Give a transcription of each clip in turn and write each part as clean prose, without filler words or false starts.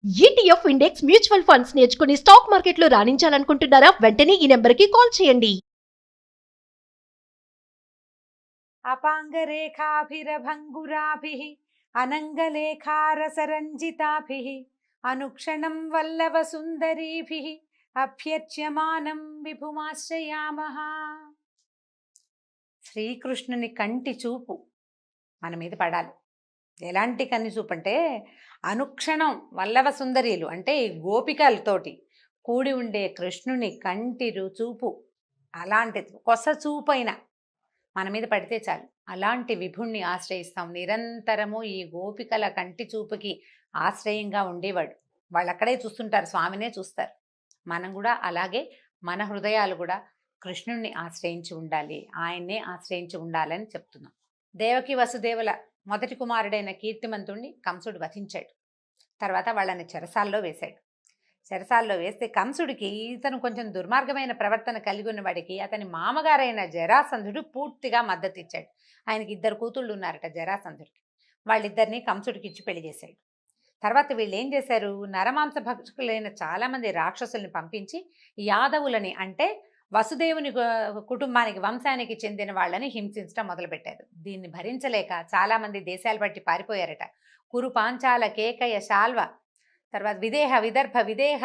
ETF index mutual funds నేర్చుకుని stock మార్కెట్లో రాణించాలనుకుంటున్నారా? వెంటనే ఈ నెంబర్కి కాల్ చేయండి. అపాంగరేఖాభిరభంగురాభిః అనంగలేఖారసరంజితాభిః అనుక్షణం వల్లవ సుందరీభిః అభ్యర్చ్యమానం విభుమాశ్రయామః. శ్రీకృష్ణుని కంటి చూపు మన మీద పడాలి. ఎలాంటి కన్ను చూపు అంటే అనుక్షణం వల్లవ సుందరీలు అంటే గోపికలతోటి కూడి ఉండే కృష్ణుని కంటి చూపు అలాంటి కొస చూపైన మన మీద పడితే చాలు. అలాంటి విభుణ్ణి ఆశ్రయిస్తాం. నిరంతరము ఈ గోపికల కంటి చూపుకి ఆశ్రయంగా ఉండేవాడు. వాళ్ళు అక్కడే చూస్తుంటారు, స్వామినే చూస్తారు. మనం కూడా అలాగే మన హృదయాలు కూడా కృష్ణుణ్ణి ఆశ్రయించి ఉండాలి, ఆయన్నే ఆశ్రయించి ఉండాలని చెప్తున్నాం. దేవకి వసుదేవుల మొదటి కుమారుడైన కీర్తిమంతుణ్ణి కంసుడు వధించాడు. తర్వాత వాళ్ళని చెరసాల్లో వేశాడు. చెరసాల్లో వేస్తే కంసుడికి ఇతను కొంచెం దుర్మార్గమైన ప్రవర్తన కలిగి ఉన్నవాడికి అతని మామగారైన జరాసంధుడు పూర్తిగా మద్దతు ఇచ్చాడు. ఆయనకి 2 కూతుళ్ళు ఉన్నారట జరాసంధుడికి. వాళ్ళిద్దరినీ కంసుడికి ఇచ్చి పెళ్లి చేశాడు. తర్వాత వీళ్ళు ఏం చేశారు, నరమాంస భక్షకులైన చాలామంది రాక్షసుల్ని పంపించి యాదవులని అంటే వసుదేవుని కుటుంబానికి వంశానికి చెందిన వాళ్ళని హింసించడం మొదలుపెట్టారు. దీన్ని భరించలేక చాలామంది దేశాలు బట్టి పారిపోయారట. కురు, పాంచాల, కేకయ, శాల్వ, తర్వాత విదేహ, విదర్భ, విదేహ,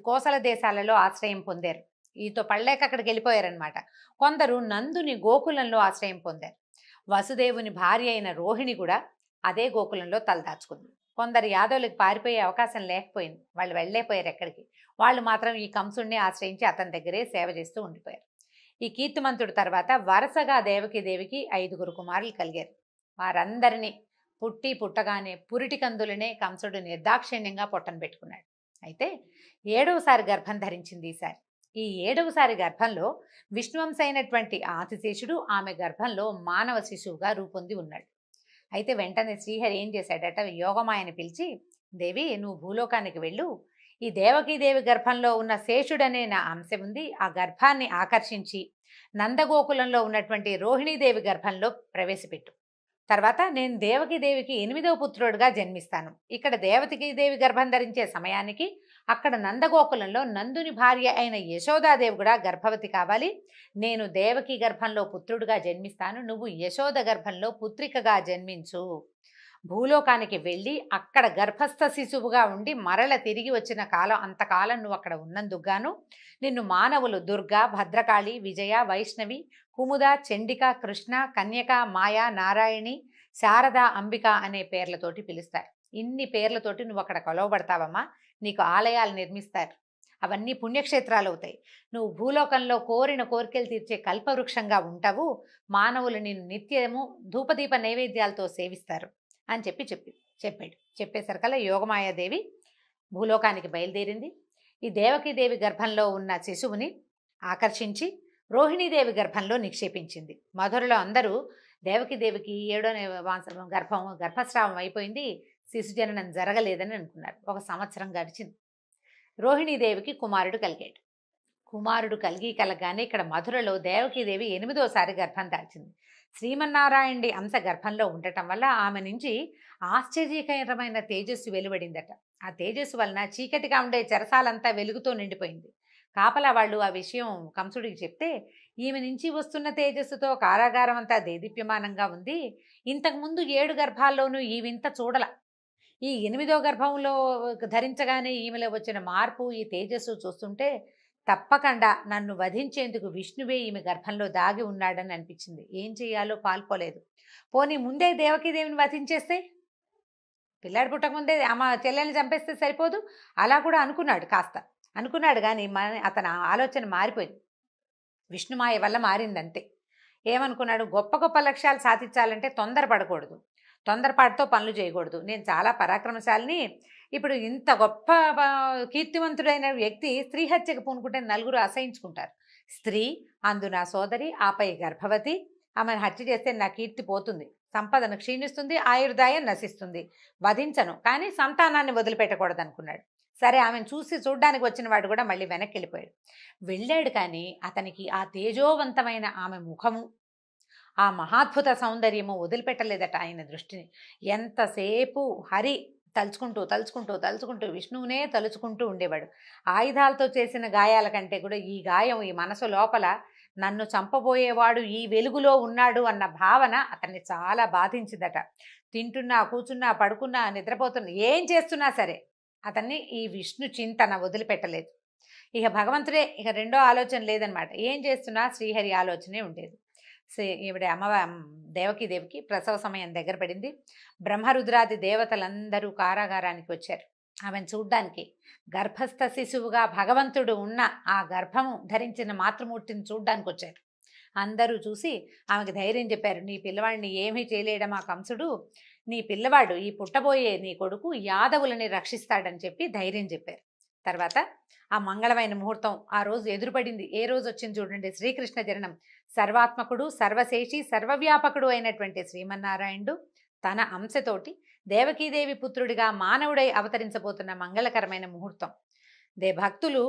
కోసల దేశాలలో ఆశ్రయం పొందారు. ఈతో పడలేక అక్కడికి వెళ్ళిపోయారనమాట. కొందరు నందుని గోకులంలో ఆశ్రయం పొందారు. వసుదేవుని భార్య అయిన రోహిణి కూడా అదే గోకులంలో తలదాచుకుంది. కొందరు యాదవులకు పారిపోయే అవకాశం లేకపోయింది, వాళ్ళు వెళ్ళలేపోయారు ఎక్కడికి. వాళ్ళు మాత్రం ఈ కంసుడిని ఆశ్రయించి అతని దగ్గరే సేవ చేస్తూ ఉండిపోయారు. ఈ కీర్తిమంతుడి తర్వాత వరుసగా దేవికి 5 కుమారులు కలిగారు. వారందరినీ పుట్టగానే పురిటి కందులనే కంసుడు నిర్దాక్షిణ్యంగా పొట్టను పెట్టుకున్నాడు. అయితే 7వసారి గర్భం ధరించింది ఈసారి. ఈ 7వసారి గర్భంలో విష్ణువంశ అయినటువంటి ఆదిశేషుడు ఆమె గర్భంలో మానవ శిశువుగా రూపొంది ఉన్నాడు. అయితే వెంటనే శ్రీహరి ఏం చేశాడట, యోగమాయని పిలిచి, దేవి నువ్వు భూలోకానికి వెళ్ళు, ఈ దేవకీదేవి గర్భంలో ఉన్న శేషుడనే నా అంశం ఉంది, ఆ గర్భాన్ని ఆకర్షించి నందగోకులంలో ఉన్నటువంటి రోహిణీదేవి గర్భంలో ప్రవేశపెట్టు. తర్వాత నేను దేవకీదేవికి 8వ పుత్రుడుగా జన్మిస్తాను. ఇక్కడ దేవకీదేవి గర్భం ధరించే సమయానికి అక్కడ నందగోకులంలో నందుని భార్య అయిన యశోదాదేవి కూడా గర్భవతి కావాలి. నేను దేవకి గర్భంలో పుత్రుడుగా జన్మిస్తాను, నువ్వు యశోద గర్భంలో పుత్రికగా జన్మించు. భూలోకానికి వెళ్ళి అక్కడ గర్భస్థ శిశువుగా ఉండి మరల తిరిగి వచ్చిన కాలం అంతకాలం నువ్వు అక్కడ ఉన్నందుకుగాను నిన్ను మానవులు దుర్గా, భద్రకాళి, విజయ, వైష్ణవి, కుముద, చండిక, కృష్ణ, కన్యక, మాయా, నారాయణి, శారద, అంబిక అనే పేర్లతోటి పిలుస్తారు. ఇన్ని పేర్లతోటి నువ్వు అక్కడ కొలవబడతావమ్మా. నీకు ఆలయాలు నిర్మిస్తారు, అవన్నీ పుణ్యక్షేత్రాలు అవుతాయి. నువ్వు భూలోకంలో కోరిన కోరికలు తీర్చే కల్పవృక్షంగా ఉంటావు. మానవులు నిన్ను నిత్యము ధూపదీప నైవేద్యాలతో సేవిస్తారు అని చెప్పాడు. చెప్పేసరికల్లా యోగమాయాదేవి భూలోకానికి బయలుదేరింది. ఈ దేవకీదేవి గర్భంలో ఉన్న శిశువుని ఆకర్షించి రోహిణీదేవి గర్భంలో నిక్షేపించింది. మధురలో అందరూ దేవకీదేవికి 7వ గర్భస్రావం అయిపోయింది, శిశు జననం జరగలేదని అనుకున్నారు. 1 సంవత్సరం గడిచింది. రోహిణీదేవికి కుమారుడు కలగానే ఇక్కడ మధురలో దేవకీదేవి 8వసారి గర్భం దాల్చింది. శ్రీమన్నారాయణుడి అంశ గర్భంలో ఉండటం వల్ల ఆమె నుంచి ఆశ్చర్యకరమైన తేజస్సు వెలువడిందట. ఆ తేజస్సు వలన చీకటిగా ఉండే చెరసాలంతా వెలుగుతో నిండిపోయింది. కాపలా వాళ్ళు ఆ విషయం కంసుడికి చెప్తే, ఈమె నుంచి వస్తున్న తేజస్సుతో కారాగారం అంతా దేదీప్యమానంగా ఉంది, ఇంతకుముందు 7 గర్భాల్లోనూ ఈ వింత చూడల. ఈ 8వ గర్భంలో ధరించగానే ఈమెలో వచ్చిన మార్పు, ఈ తేజస్సు చూస్తుంటే తప్పకుండా నన్ను వధించేందుకు విష్ణువే ఈమె గర్భంలో దాగి ఉన్నాడని అనిపించింది. ఏం చేయాలో పాల్పోలేదు. పోనీ ముందే దేవకీదేవిని వధించేస్తే, పిల్లాడు పుట్టకముందే అమ్మ చెల్లెల్ని చంపేస్తే సరిపోదు, అలా కూడా అనుకున్నాడు కానీ అతని ఆలోచన మారిపోయింది. విష్ణుమాయ వల్ల మారిందంతే. ఏమనుకున్నాడు, గొప్ప గొప్ప లక్ష్యాలు సాధించాలంటే తొందరపడకూడదు, తొందరపాటుతో పనులు చేయకూడదు. నేను చాలా పరాక్రమశాలిని. ఇప్పుడు ఇంత గొప్ప కీర్తివంతుడైన వ్యక్తి స్త్రీ హత్యకు పూనుకుంటే నలుగురు అసహించుకుంటారు. స్త్రీ, అందు నా సోదరి, ఆపై గర్భవతి, ఆమెను హత్య చేస్తే నా కీర్తి పోతుంది, సంపదను క్షీణిస్తుంది, ఆయుర్దాయం నశిస్తుంది. వధించను, కానీ సంతానాన్ని వదిలిపెట్టకూడదు అనుకున్నాడు. సరే, ఆమెను చూడ్డానికి వచ్చిన వాడు కూడా మళ్ళీ వెనక్కి వెళ్ళాడు. కానీ అతనికి ఆ తేజోవంతమైన ఆమె ముఖము, ఆ మహాద్భుత సౌందర్యము వదిలిపెట్టలేదట ఆయన దృష్టిని. ఎంతసేపు హరి తలుచుకుంటూ తలుచుకుంటూ తలుచుకుంటూ విష్ణువునే తలుచుకుంటూ ఉండేవాడు. ఆయుధాలతో చేసిన గాయాల కంటే కూడా ఈ గాయం ఈ మనసు లోపల నన్ను చంపబోయేవాడు ఈ వెలుగులో ఉన్నాడు అన్న భావన అతన్ని చాలా బాధించిందట. తింటున్నా, కూర్చున్నా, పడుకున్నా, నిద్రపోతున్నా, ఏం చేస్తున్నా సరే అతన్ని ఈ విష్ణు చింతన వదిలిపెట్టలేదు. ఇక భగవంతుడే, ఇక రెండో ఆలోచన లేదనమాట. ఏం చేస్తున్నా శ్రీహరి ఆలోచనే ఉండేది. ఈవిడ దేవకీదేవికి ప్రసవ సమయం దగ్గర పడింది. బ్రహ్మరుద్రాది దేవతలందరూ కారాగారానికి వచ్చారు ఆమెను చూడ్డానికి. గర్భస్థ శిశువుగా భగవంతుడు ఉన్న ఆ గర్భము ధరించిన మాతృమూర్తిని చూడ్డానికి వచ్చారు. అందరూ చూసి ఆమెకు ధైర్యం చెప్పారు. నీ పిల్లవాడిని ఏమీ చేయలేడమా కంసుడు, నీ పిల్లవాడు ఈ పుట్టబోయే నీ కొడుకు యాదవులని రక్షిస్తాడని చెప్పి ధైర్యం చెప్పారు. తర్వాత ఆ మంగళమైన ముహూర్తం ఆ రోజు ఎదురుపడింది. ఏ రోజు వచ్చింది చూడండి, శ్రీకృష్ణ జననం. సర్వాత్మకుడు, సర్వశేషి, సర్వవ్యాపకుడు అయినటువంటి శ్రీమన్నారాయణుడు తన అంశతోటి దేవకీదేవి పుత్రుడిగా మానవుడై అవతరించబోతున్న మంగళకరమైన ముహూర్తం. భక్తులు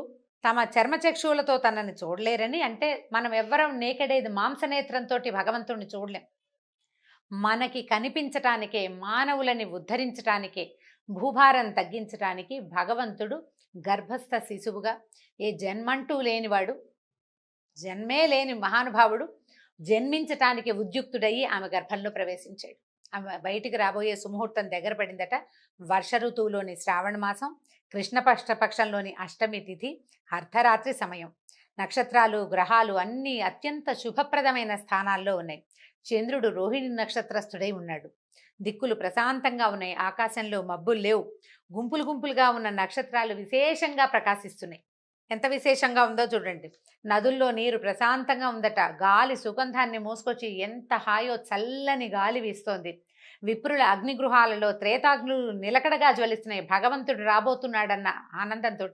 తమ చర్మచక్షువులతో తనని చూడలేరని, అంటే మనం ఎవ్వరం నేకెడేది మాంసనేత్రంతో భగవంతుడిని చూడలేం. మనకి కనిపించటానికే, మానవులని ఉద్ధరించటానికే, భూభారం తగ్గించటానికి భగవంతుడు గర్భస్థ శిశువుగా, ఏ జన్మంటూ లేనివాడు, జన్మే లేని మహానుభావుడు జన్మించటానికి ఉద్యుక్తుడయ్యి ఆమె గర్భంలో ప్రవేశించాడు. ఆమె బయటికి రాబోయే సుముహూర్తం దగ్గర పడిందట. వర్ష ఋతువులోని శ్రావణ మాసం, కృష్ణపక్షంలోని అష్టమి తిథి, అర్ధరాత్రి సమయం. నక్షత్రాలు, గ్రహాలు అన్నీ అత్యంత శుభప్రదమైన స్థానాల్లో ఉన్నాయి. చంద్రుడు రోహిణి నక్షత్రస్థుడై ఉన్నాడు. దిక్కులు ప్రశాంతంగా ఉన్నాయి. ఆకాశంలో మబ్బులు లేవు. గుంపులు గుంపులుగా ఉన్న నక్షత్రాలు విశేషంగా ప్రకాశిస్తున్నాయి. ఎంత విశేషంగా ఉందో చూడండి. నదుల్లో నీరు ప్రశాంతంగా ఉందట. గాలి సుగంధాన్ని మోసుకొచ్చి ఎంత హాయో, చల్లని గాలి వీస్తోంది. విప్రుల అగ్నిగృహాలలో త్రేతాగ్నులు నిలకడగా జ్వలిస్తున్నాయి. భగవంతుడు రాబోతున్నాడన్న ఆనందంతో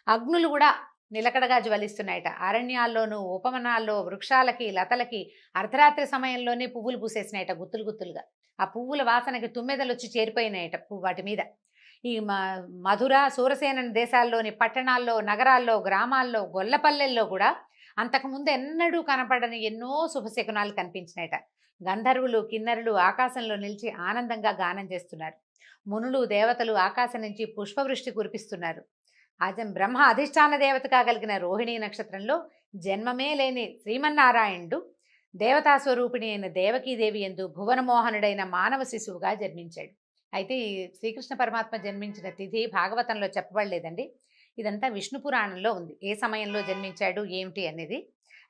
అగ్నులు కూడా నిలకడగా జ్వలిస్తున్నాయట. అరణ్యాల్లోనూ ఉపవనాల్లో వృక్షాలకి, లతలకి అర్ధరాత్రి సమయంలోనే పువ్వులు పూసేసినాయట, గుత్తులు గుత్తులుగా. ఆ పువ్వుల వాసనకి తుమ్మెదలు వచ్చి చేరిపోయినాయట వాటి మీద. ఈ మధుర, సూరసేన దేశాల్లోని పట్టణాల్లో, నగరాల్లో, గ్రామాల్లో, గొల్లపల్లెల్లో కూడా అంతకుముందు ఎన్నడూ కనపడని ఎన్నో శుభశకునాలు కనిపించినాయట. గంధర్వులు, కిన్నరులు ఆకాశంలో నిలిచి ఆనందంగా గానం చేస్తున్నారు. మునులు, దేవతలు ఆకాశం నుంచి పుష్పవృష్టి కురిపిస్తున్నారు. బ్రహ్మ అధిష్టాన దేవతగా కలిగిన రోహిణీ నక్షత్రంలో జన్మమే లేని శ్రీమన్నారాయణుడు దేవతా స్వరూపిణి అయిన దేవకీదేవి యందు భువనమోహనుడైన మానవ శిశువుగా జన్మించాడు. అయితే ఈ శ్రీకృష్ణ పరమాత్మ జన్మించిన తిథి భాగవతంలో చెప్పబడలేదండి. ఇదంతా విష్ణు పురాణంలో ఉంది, ఏ సమయంలో జన్మించాడు ఏమిటి అనేది.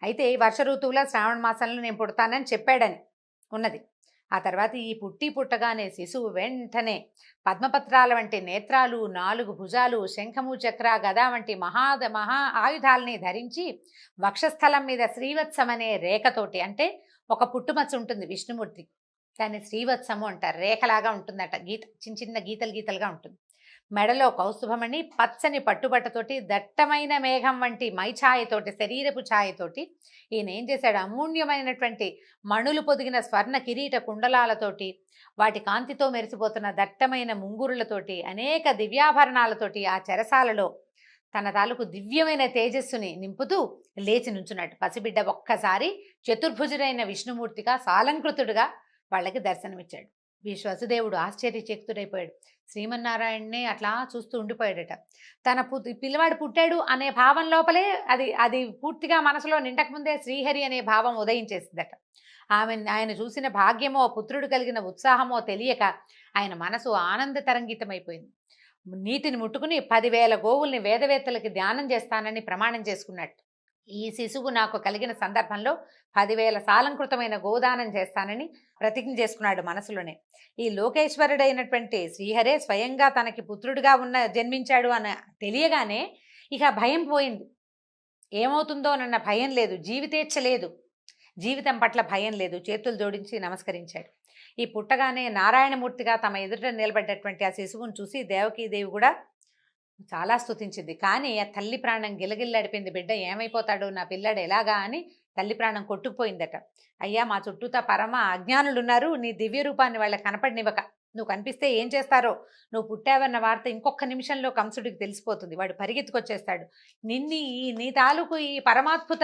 అయితే వర్ష ఋతువులో శ్రావణ మాసంలో నేను పుడతానని చెప్పాడని ఉన్నది. ఆ తర్వాత ఈ పుట్టగానే శిశువు వెంటనే పద్మపత్రాల వంటి నేత్రాలు, 4 భుజాలు, శంఖము, చక్ర, గద వంటి మహా ఆయుధాలని ధరించి వక్షస్థలం మీద శ్రీవత్సం అనే రేఖతోటి, అంటే ఒక పుట్టుమచ్చ ఉంటుంది విష్ణుమూర్తి, దాన్ని శ్రీవత్సము అంటారు. రేఖలాగా ఉంటుందట, చిన్న చిన్న గీతలుగా ఉంటుంది. మెడలో కౌస్తుభమణి, పచ్చని పట్టుబట్టతోటి, దట్టమైన మేఘం వంటి మైఛాయతోటి, శరీరపు ఛాయతోటి ఈయన ఏం చేశాడు, అమూల్యమైనటువంటి మణులు పొదిగిన స్వర్ణ కిరీట కుండలాలతోటి, వాటి కాంతితో మెరిసిపోతున్న దట్టమైన ముంగురులతోటి, అనేక దివ్యాభరణాలతోటి ఆ చెరసాలలో తన తాలూకు దివ్యమైన తేజస్సుని నింపుతూ లేచి నుంచున్నాడు. పసిబిడ్డ ఒక్కసారి చతుర్భుజుడైన విష్ణుమూర్తిగా సాలంకృతుడుగా వాళ్ళకి దర్శనమిచ్చాడు. వసుదేవుడు ఆశ్చర్యచకితుడైపోయాడు. శ్రీమన్నారాయణనే అట్లా చూస్తూ ఉండిపోయాడట. తన పిల్లవాడు పుట్టాడు అనే భావం లోపలే అది పూర్తిగా మనసులో నిండకముందే శ్రీహరి అనే భావం ఉదయించేసిందట. ఆయన చూసిన భాగ్యమో, పుత్రుడు కలిగిన ఉత్సాహమో తెలియక ఆయన మనసు ఆనంద తరంగితమైపోయింది. నీటిని ముట్టుకుని 10,000 గోవుల్ని వేదవేత్తలకి ధ్యానం చేస్తానని ప్రమాణం చేసుకున్నట్టు. ఈ శిశువు నాకు కలిగిన సందర్భంలో 10,000 సాలంకృతమైన గోదానం చేస్తానని ప్రతిజ్ఞ చేసుకున్నాడు మనసులోనే. ఈ లోకేశ్వరుడైనటువంటి శ్రీహరే స్వయంగా తనకి పుత్రుడిగా జన్మించాడు అని తెలియగానే ఇక భయం పోయింది. ఏమవుతుందోనన్న భయం లేదు, జీవితేచ్ఛ లేదు, జీవితం పట్ల భయం లేదు. చేతులు జోడించి నమస్కరించాడు. ఈ పుట్టగానే నారాయణమూర్తిగా తమ ఎదుట నిలబడ్డటువంటి ఆ శిశువును చూసి దేవకీదేవి కూడా చాలా స్తుతించింది. కానీ ఆ తల్లి ప్రాణం గిలగిల్లాడిపోయింది. బిడ్డ ఏమైపోతాడు, నా పిల్లాడు ఎలాగా అని తల్లి ప్రాణం కొట్టుకుపోయిందట. అయ్యా, మా చుట్టూతా పరమ అజ్ఞానులున్నారు, నీ దివ్య రూపాన్ని వాళ్ళకి కనపడినివ్వక, నువ్వు కనిపిస్తే ఏం చేస్తారో, నువ్వు పుట్టావన్న వార్త ఇంకొక నిమిషంలో కంసుడికి తెలిసిపోతుంది, వాడు పరిగెత్తుకొచ్చేస్తాడు. నీ తాలూకు ఈ పరమాద్భుత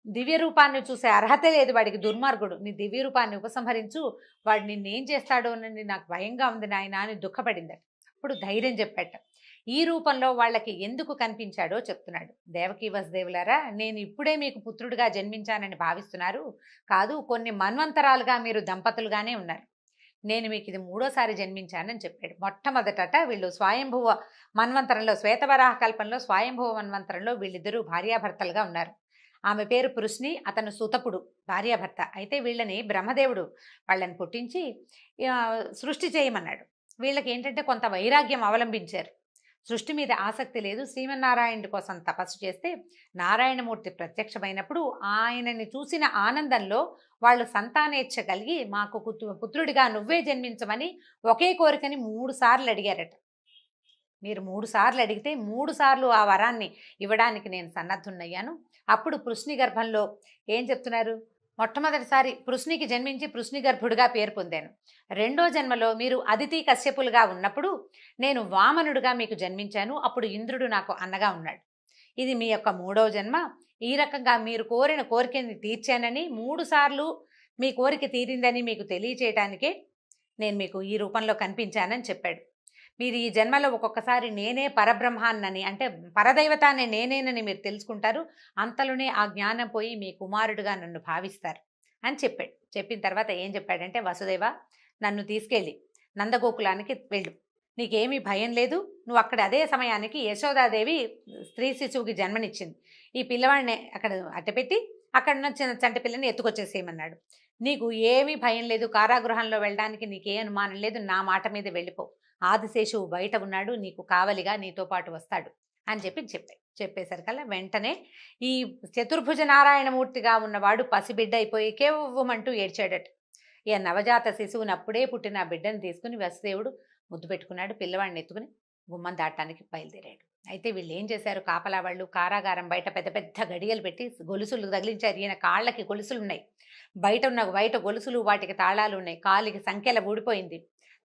దివ్య రూపాన్ని చూసే అర్హత లేదు వాడికి, దుర్మార్గుడు, నీ దివ్య రూపాన్ని ఉపసంహరించు, వాడు నిన్నేం చేస్తాడో అని నాకు భయంగా ఉంది నాయన అని దుఃఖపడిందట. అప్పుడు ధైర్యం చెప్పాట. ఈ రూపంలో వాళ్ళకి ఎందుకు కనిపించాడో చెప్తున్నాడు. దేవకీ వసుదేవులారా, నేను ఇప్పుడే మీకు పుత్రుడిగా జన్మించానని భావిస్తున్నారు. కాదు, కొన్ని మన్వంతరాలుగా మీరు దంపతులుగానే ఉన్నారు. నేను మీకు ఇది మూడోసారి జన్మించానని చెప్పాడు. మొట్టమొదట వీళ్ళు స్వయంభువ మన్వంతరంలో, శ్వేతవరాహ కల్పంలో స్వయంభువ మన్వంతరంలో వీళ్ళిద్దరూ భార్యాభర్తలుగా ఉన్నారు. ఆమె పేరు పృశ్ని, అతను సుతపుడు, భార్యాభర్త. అయితే వీళ్ళని బ్రహ్మదేవుడు వాళ్ళని పుట్టించి సృష్టి చేయమన్నాడు. వీళ్ళకి ఏంటంటే కొంత వైరాగ్యం అవలంబించారు. సృష్టి మీద ఆసక్తి లేదు. శ్రీమన్నారాయణుడి కోసం తపస్సు చేస్తే నారాయణమూర్తి ప్రత్యక్షమైనప్పుడు ఆయనని చూసిన ఆనందంలో వాళ్ళు సంతానేచ్ఛ కలిగి మాకు పుత్రుడిగా నువ్వే జన్మించమని ఒకే కోరికని 3 సార్లు అడిగారట. మీరు 3 సార్లు అడిగితే 3 సార్లు ఆ వరాన్ని ఇవ్వడానికి నేను సన్నద్ధున్నయ్యాను. అప్పుడు పృశ్ని గర్భంలో ఏం చెప్తున్నారు? మొట్టమొదటిసారి పృశ్నికి జన్మించి పృశ్ని గర్భుడిగా పేరు పొందాను. రెండో జన్మలో మీరు అదితి కశ్యపులుగా ఉన్నప్పుడు నేను వామనుడిగా మీకు జన్మించాను. అప్పుడు ఇంద్రుడు నాకు అన్నగా ఉన్నాడు. ఇది మీ యొక్క 3వ జన్మ. ఈ రకంగా మీరు కోరిన కోరికని తీర్చానని, 3 సార్లు మీ కోరిక తీరిందని మీకు తెలియచేయటానికే నేను మీకు ఈ రూపంలో కనిపించానని చెప్పాడు. మీరు ఈ జన్మలో ఒక్కొక్కసారి నేనే పరబ్రహ్మాన్నని, అంటే పరదైవతాన్ని నేనేనని మీరు తెలుసుకుంటారు. అంతలోనే ఆ జ్ఞానం పోయి మీ కుమారుడుగా నన్ను భావిస్తారు అని చెప్పాడు. చెప్పిన తర్వాత ఏం చెప్పాడంటే, వసుదేవ, నన్ను తీసుకెళ్ళి నందగోకులానికి వెళ్ళు. నీకేమీ భయం లేదు. నువ్వు అక్కడ అదే సమయానికి యశోదాదేవి స్త్రీ శిశువుకి జన్మనిచ్చింది. ఈ పిల్లవాడిని అక్కడ అట్టపెట్టి అక్కడ ఉన్న చిన్న చంటి పిల్లని ఎత్తుకొచ్చేసేయమన్నాడు. నీకు ఏమీ భయం లేదు. కారాగృహంలో వెళ్ళడానికి నీకే అనుమానం లేదు. నా మాట మీద వెళ్ళిపో. ఆదిశేషువు బయట ఉన్నాడు, నీకు కావలిగా నీతో పాటు వస్తాడు అని చెప్పేసరికల్లా వెంటనే ఈ చతుర్భుజ నారాయణమూర్తిగా ఉన్నవాడు పసిబిడ్డ అయిపోయి కేవ్వమంటూ ఏడ్చాడట. ఇక నవజాత శిశువుని అప్పుడే పుట్టిన ఆ బిడ్డను తీసుకుని వసుదేవుడు ముద్దు పెట్టుకున్నాడు. పిల్లవాడిని ఎత్తుకుని గుమ్మం దాటానికి బయలుదేరాడు. అయితే వీళ్ళు ఏం చేశారు? కాపలా వాళ్ళు కారాగారం బయట పెద్ద పెద్ద గడియలు పెట్టి గొలుసులు తగిలించారు. ఈయన కాళ్ళకి గొలుసులు ఉన్నాయి, బయట గొలుసులు, వాటికి తాళాలు ఉన్నాయి. కాలికి సంఖ్యల ఊడిపోయింది.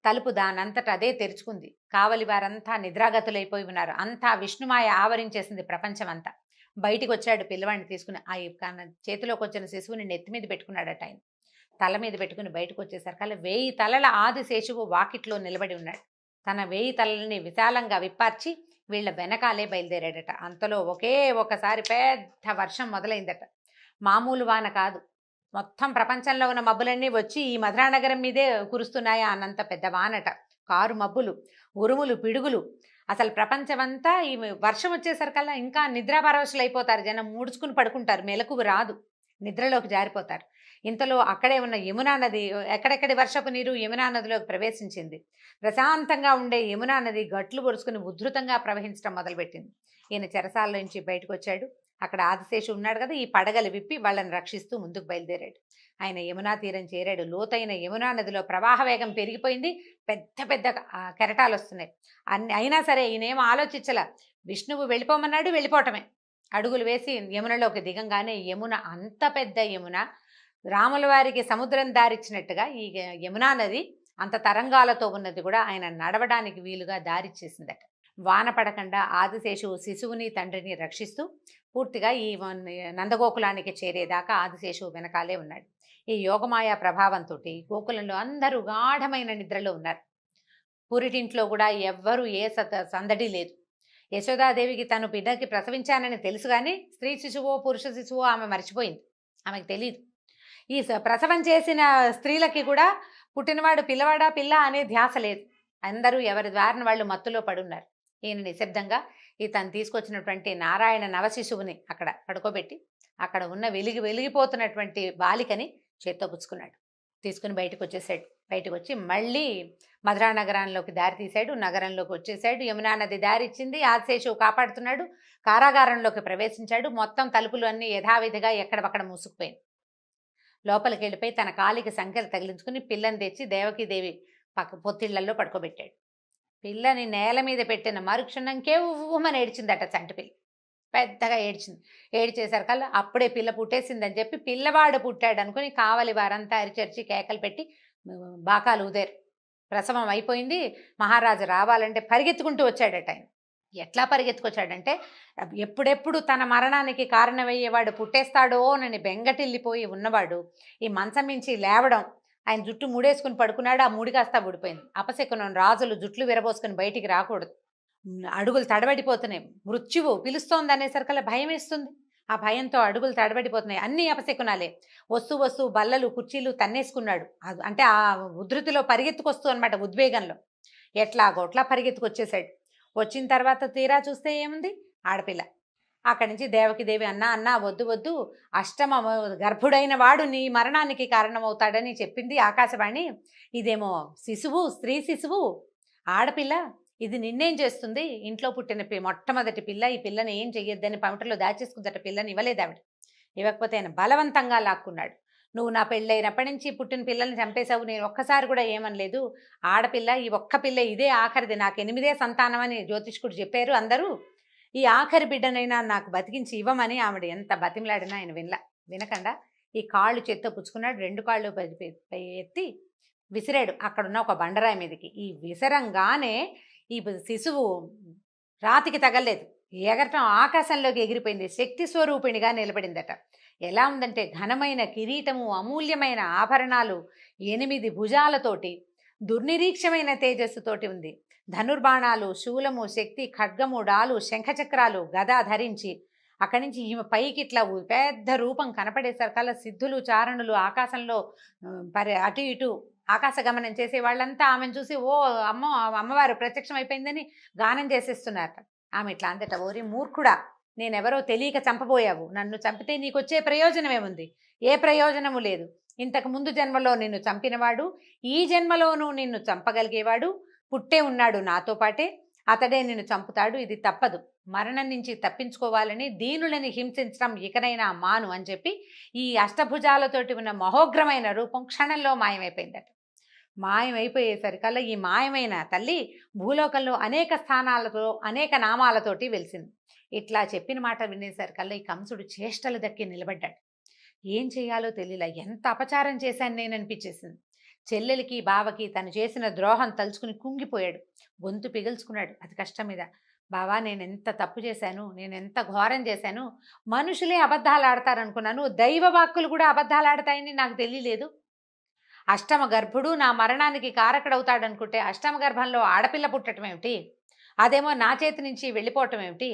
తలుపు దానంతట అదే తెరుచుకుంది. కావలి వారంతా నిద్రాగతులైపోయి ఉన్నారు. అంతా విష్ణుమాయ ఆవరించేసింది ప్రపంచం అంతా. బయటికి వచ్చాడు పిల్లవాడిని తీసుకుని. ఆ చేతిలోకి వచ్చిన శిశువుని నెత్తి మీద పెట్టుకున్నాడట. ఆయన తల మీద పెట్టుకుని బయటకు వచ్చేసరికల్లా 1000 తలల ఆదిశేషువు వాకిట్లో నిలబడి ఉన్నాడు. తన 1000 తలలని విశాలంగా విప్పార్చి వీళ్ళ వెనకాలే బయలుదేరాడట. అంతలో ఒకసారి పెద్ద వర్షం మొదలైందట. మామూలు వాన కాదు. మొత్తం ప్రపంచంలో ఉన్న మబ్బులన్నీ వచ్చి ఈ మధురానగరం మీదే కురుస్తున్నాయా అన్నంత పెద్ద వానట. కారు మబ్బులు, ఉరుములు, పిడుగులు. అసలు ప్రపంచమంతా ఈ వర్షం వచ్చేసరికల్లా ఇంకా నిద్రాపరవశులు అయిపోతారు. జనం మూడుచుకుని పడుకుంటారు. మెలకువ రాదు, నిద్రలోకి జారిపోతారు. ఇంతలో అక్కడే ఉన్న యమునా నది, ఎక్కడెక్కడి వర్షపు నీరు యమునా నదిలోకి ప్రవేశించింది. ప్రశాంతంగా ఉండే యమునా నది గట్లు పొడుచుకుని ఉధృతంగా ప్రవహించడం మొదలుపెట్టింది. ఈయన చెరసాల నుంచి బయటకు వచ్చాడు. అక్కడ ఆదిశేషు ఉన్నాడు కదా, ఈ పడగలు విప్పి వాళ్ళని రక్షిస్తూ ముందుకు బయలుదేరాడు. ఆయన యమునా తీరం చేరాడు. లోతైన యమునా నదిలో ప్రవాహ వేగం పెరిగిపోయింది. పెద్ద పెద్ద కెరటాలు వస్తున్నాయి. అయినా సరే ఈయనేమో ఆలోచించలా. విష్ణువు వెళ్ళిపోమన్నాడు, వెళ్ళిపోవటమే. అడుగులు వేసి యమునలోకి దిగంగానే యమున, అంత పెద్ద యమున, రాముల వారికి సముద్రం దారిచ్చినట్టుగా ఈ యమునా నది అంత తరంగాలతో ఉన్నది కూడా ఆయన నడవడానికి వీలుగా దారిచ్చేసిందట. వాన పడకుండా ఆదిశేషువు శిశువుని తండ్రిని రక్షిస్తూ పూర్తిగా ఈ నందగోకులానికి చేరేదాకా ఆదిశేషువు వెనకాలే ఉన్నాడు. ఈ యోగమాయ ప్రభావంతో గోకులంలో అందరూ గాఢమైన నిద్రలో ఉన్నారు. పురిటింట్లో కూడా ఎవ్వరూ ఏ సందడి లేదు. యశోదాదేవికి తను బిడ్డకి ప్రసవించానని తెలుసు, కానీ స్త్రీ శిశువో పురుష శిశువో ఆమె మర్చిపోయింది. ఆమెకు తెలియదు. ఈ ప్రసవం చేసిన స్త్రీలకి కూడా పుట్టినవాడు పిల్లవాడా పిల్ల అనే ధ్యాస లేదు. అందరూ ఎవరి ద్వారాన వాళ్ళు మత్తులో పడున్నారు. ఈయన నిశ్శబ్దంగా తను తీసుకొచ్చినటువంటి నారాయణ నవశిశువుని అక్కడ పడుకోబెట్టి అక్కడ ఉన్న వెలిగిపోతున్నటువంటి బాలికని చేత్తో పుచ్చుకున్నాడు. తీసుకుని బయటకు వచ్చేసాడు. బయటకు వచ్చి మళ్ళీ మధురా నగరంలోకి దారి తీశాడు. నగరంలోకి వచ్చేసాడు. యమునా నది దారి ఇచ్చింది. ఆదిశేషువు కాపాడుతున్నాడు. కారాగారంలోకి ప్రవేశించాడు. మొత్తం తలుపులు అన్నీ యథావిధిగా ఎక్కడపక్కడ మూసుకుపోయింది. లోపలికి వెళ్ళిపోయి తన కాలికి సంఖ్యలు తగిలించుకుని పిల్లని తెచ్చి దేవకీదేవి పొత్తిళ్లలో పడుకోబెట్టాడు. పిల్లని నేల మీద పెట్టిన మరుక్షణంకే ఉమ్మని ఏడ్చిందట చంటిపిల్ల. పెద్దగా ఏడ్చింది. ఏడ్చేసరికల్లా అప్పుడే పిల్ల పుట్టేసిందని చెప్పి పిల్లవాడు పుట్టాడు అనుకుని కావలి వారంతా అరిచరిచి కేకలు పెట్టి బాకాలు ఊదారు. ప్రసవం అయిపోయింది. మహారాజు రావాలంటే పరిగెత్తుకుంటూ వచ్చాడట. ఆయన ఎట్లా పరిగెత్తుకొచ్చాడంటే, ఎప్పుడెప్పుడు తన మరణానికి కారణమయ్యేవాడు పుట్టేస్తాడో అని బెంగటిల్లిపోయి ఉన్నవాడు ఈ మంచం మించి లేవడం, ఆయన జుట్టు ముడేసుకుని పడుకున్నాడు. ఆ ముడి కాస్త ఊడిపోయింది. అపశకునం, రాజులు జుట్లు విరబోసుకుని బయటికి రాకూడదు. అడుగులు తడబడిపోతున్నాయి. మృత్యువు పిలుస్తోంది అనేసరికల్లా భయం వేస్తుంది. ఆ భయంతో అడుగులు తడబడిపోతున్నాయి. అన్ని అపశకునాలే. వస్తూ బల్లలు కుర్చీలు తన్నేసుకున్నాడు. అంటే ఆ ఉధృతిలో పరిగెత్తుకొస్తూ అనమాట, ఉద్వేగంలో ఎట్లాగోట్లా పరిగెత్తుకొచ్చేసాడు. వచ్చిన తర్వాత తీరా చూస్తే ఏముంది, ఆడపిల్ల. అక్కడి నుంచి దేవకిదేవి, అన్నా వద్దు, అష్టమ గర్భుడైన వాడు నీ మరణానికి కారణమవుతాడని చెప్పింది ఆకాశవాణి. ఇదేమో శిశువు, స్త్రీ శిశువు, ఆడపిల్ల, ఇది నిన్నేం చేస్తుంది? ఇంట్లో పుట్టిన మొట్టమొదటి పిల్ల, ఈ పిల్లని ఏం చెయ్యొద్దని పమిటలో దాచేసుకుందట. పిల్లని ఇవ్వలేదు ఆవిడ. ఇవ్వకపోతే ఆయన బలవంతంగా లాక్కున్నాడు. నువ్వు నా పెళ్ళైనప్పటి నుంచి పుట్టిన పిల్లల్ని చంపేశావు, నేను ఒక్కసారి కూడా ఏమనలేదు. ఆడపిల్ల, ఈ ఒక్క పిల్ల ఇదే ఆఖరిది, నాకు 8దే సంతానం అని జ్యోతిష్కుడు చెప్పారు అందరూ. ఈ ఆఖరి బిడ్డనైనా నాకు బతికించి ఇవ్వమని ఆవిడ ఎంత బతిమలాడినా ఆయన వినకుండా ఈ కాళ్ళు చేత్తో పుచ్చుకున్నాడు. 2 కాళ్ళు ఎత్తి విసిరాడు అక్కడున్న ఒక బండరాయి మీదకి. ఈ విసరంగానే ఈ శిశువు రాతికి తగలేదు, ఎగరటం ఆకాశంలోకి ఎగిరిపోయింది. శక్తి స్వరూపిణిగా నిలబడిందట. ఎలా ఉందంటే ఘనమైన కిరీటము, అమూల్యమైన ఆభరణాలు, 8 భుజాలతోటి, దుర్నిరీక్షమైన తేజస్సుతోటి ఉంది. ధనుర్బాణాలు, శూలము, శక్తి, ఖడ్గము, డాలు, శంఖచక్రాలు, గద ధరించి అక్కడి నుంచి ఈమె పైకి ఇట్లా పెద్ద రూపం కనపడేసరికల్లా సిద్ధులు, చారణులు ఆకాశంలో అటు ఇటు ఆకాశ గమనం చేసే వాళ్ళంతా ఆమెను చూసి ఓ అమ్మవారు ప్రత్యక్షం అయిపోయిందని గానం చేసేస్తున్నారట. ఆమె ఇట్లా అందట, ఓరి మూర్ఖుడా, నేనెవరో తెలియక చంపబోయావు. నన్ను చంపితే నీకొచ్చే ప్రయోజనం ఏముంది? ఏ ప్రయోజనము లేదు. ఇంతకు ముందు జన్మలో నిన్ను చంపినవాడు ఈ జన్మలోనూ నిన్ను చంపగలిగేవాడు పుట్టే ఉన్నాడు నాతో పాటే. అతడే నిన్ను చంపుతాడు. ఇది తప్పదు. మరణం నుంచి తప్పించుకోవాలని దీనులని హింసించడం ఇకనైనా మాను అని చెప్పి ఈ అష్టభుజాలతోటి ఉన్న మహోగ్రమైన రూపం క్షణంలో మాయమైపోయిందట. మాయమైపోయేసరికల్లా ఈ మాయమైన తల్లి భూలోకంలో అనేక స్థానాలతో, అనేక నామాలతోటి వెలిసింది. ఇట్లా చెప్పిన మాట వినేసరికల్లా ఈ కంసుడు చేష్టలు దక్కి నిలబడ్డాడు. ఏం చేయాలో తెలియలా. ఎంత అపచారం చేశాను నేను అనిపించేసింది. చెల్లెలికి, బావకి తను చేసిన ద్రోహం తలుచుకుని కుంగిపోయాడు. గొంతు పిగుల్చుకున్నాడు అతి కష్టం మీద. బావా, నేను ఎంత తప్పు చేశాను, నేను ఎంత ఘోరం చేశాను. మనుషులే అబద్ధాలు ఆడతారనుకున్నాను, దైవ వాక్కులు కూడా అబద్ధాలు ఆడతాయని నాకు తెలియలేదు. అష్టమ గర్భుడు నా మరణానికి కారకుడవుతాడనుకుంటే అష్టమ గర్భంలో ఆడపిల్ల పుట్టడం ఏమిటి? అదేమో నా చేతి నుంచి వెళ్ళిపోవటం ఏమిటి?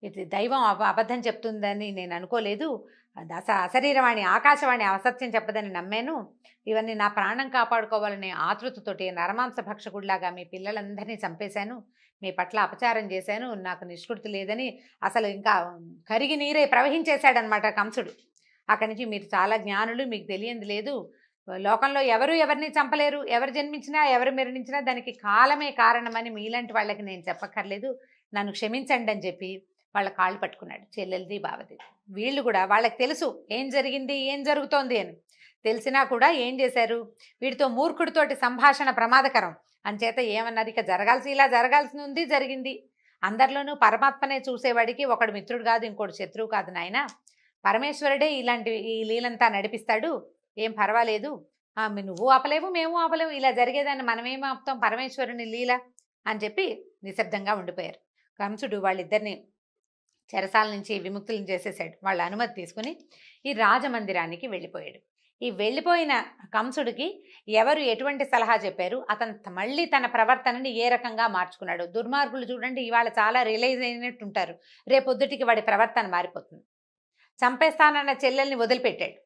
ఇది దైవం అబద్ధం చెప్తుందని నేను అనుకోలేదు. అశరీరవాణి ఆకాశవాణి అసత్యం చెప్పదని నమ్మాను. ఇవన్నీ నా ప్రాణం కాపాడుకోవాలనే ఆతృతతోటి నరమాంస భక్షకుడిలాగా మీ పిల్లలందరినీ చంపేశాను. మీ పట్ల అపచారం చేశాను. నాకు నిష్కృతి లేదని అసలు ఇంకా కరిగి నీరే ప్రవహించేశాడనమాట కంసుడు. అక్కడి నుంచి మీరు చాలా జ్ఞానులు, మీకు తెలియంది లేదు. లోకంలో ఎవరు ఎవరిని చంపలేరు. ఎవరు జన్మించినా ఎవరు మరణించినా దానికి కాలమే కారణమని మీలాంటి వాళ్ళకి నేను చెప్పక్కర్లేదు. నన్ను క్షమించండి అని చెప్పి వాళ్ళ కాళ్ళు పట్టుకున్నాడు, చెల్లెలది, బావది. వీళ్ళు కూడా వాళ్ళకి తెలుసు ఏం జరిగింది, ఏం జరుగుతోంది అని. తెలిసినా కూడా ఏం చేశారు? వీడితో మూర్ఖుడితోటి సంభాషణ ప్రమాదకరం అంచేత ఏమన్నారు, ఇక ఇలా జరగాల్సి ఉంది, జరిగింది. అందరిలోనూ పరమాత్మనే చూసేవాడికి ఒకడు మిత్రుడు కాదు, ఇంకోటి శత్రువు కాదు నాయన. పరమేశ్వరుడే ఈ లీలంతా నడిపిస్తాడు, ఏం పర్వాలేదు. నువ్వు ఆపలేవు, మేము ఆపలేవు, ఇలా జరిగేదాన్ని మనమేం ఆపుతాం, పరమేశ్వరుని లీల అని చెప్పి నిశ్శబ్దంగా ఉండిపోయారు. కంసుడు వాళ్ళిద్దరిని చెరసాల నుంచి విముక్తులను చేసేసాడు. వాళ్ళ అనుమతి తీసుకుని ఈ రాజమందిరానికి వెళ్ళిపోయాడు. ఈ వెళ్ళిపోయిన కంసుడికి ఎవరు ఎటువంటి సలహా చెప్పారు, అతను మళ్ళీ తన ప్రవర్తనని ఏ రకంగా మార్చుకున్నాడు. దుర్మార్గులు చూడండి, ఇవాళ చాలా రియలైజ్ అయినట్టు ఉంటారు, రేపొద్దుటికి వాడి ప్రవర్తన మారిపోతుంది. చంపేస్తానన్న చెల్లెల్ని వదిలిపెట్టాడు,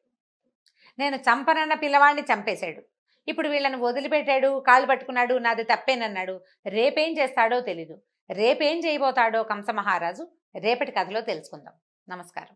నేను చంపనన్న పిల్లవాడిని చంపేశాడు. ఇప్పుడు వీళ్ళని వదిలిపెట్టాడు, కాళ్ళు పట్టుకున్నాడు, నాది తప్పేనన్నాడు. రేపేం చేస్తాడో తెలీదు. రేపేం చేయబోతాడో కంస మహారాజు రేపటి కథలో తెలుసుకుందాం. నమస్కారం.